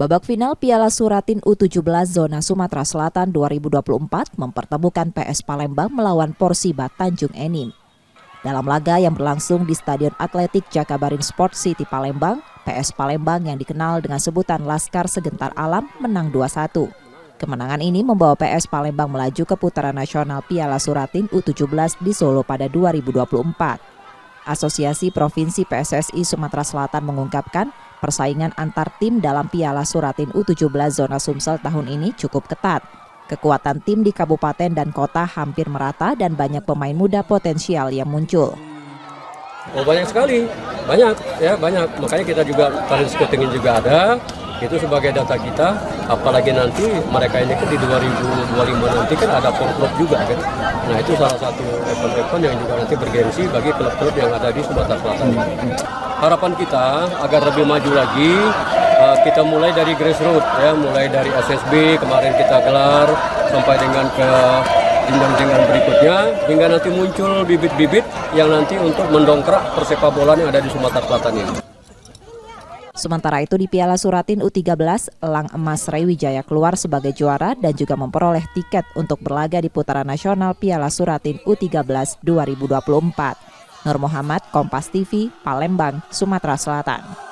Babak final Piala Suratin U17 Zona Sumatera Selatan 2024 mempertemukan PS Palembang melawan Porsiba Tanjung Enim. Dalam laga yang berlangsung di Stadion Atletik Jakabaring Sport City Palembang, PS Palembang yang dikenal dengan sebutan Laskar Segentar Alam menang 2-1. Kemenangan ini membawa PS Palembang melaju ke putaran nasional Piala Suratin U17 di Solo pada 2024. Asosiasi Provinsi PSSI Sumatera Selatan mengungkapkan persaingan antar tim dalam Piala Suratin U17 Zona Sumsel tahun ini cukup ketat. Kekuatan tim di kabupaten dan kota hampir merata dan banyak pemain muda potensial yang muncul. Oh, banyak sekali, banyak. Makanya kita juga talent scouting juga ada. Itu sebagai data kita, apalagi nanti mereka ini kan di 2025 nanti kan ada klub juga kan. Nah itu salah satu event-event yang juga nanti bergengsi bagi klub-klub yang ada di Sumatera Selatan. Harapan kita agar lebih maju lagi, kita mulai dari grassroots ya, mulai dari SSB kemarin kita gelar sampai dengan ke jenjang-jenjang berikutnya hingga nanti muncul bibit-bibit yang nanti untuk mendongkrak persepak bolaan yang ada di Sumatera Selatan ini. Sementara itu di Piala Suratin U13, Elang Emas Sriwijaya keluar sebagai juara dan juga memperoleh tiket untuk berlaga di putaran nasional Piala Suratin U13 2024. Nur Muhammad, Kompas TV, Palembang, Sumatera Selatan.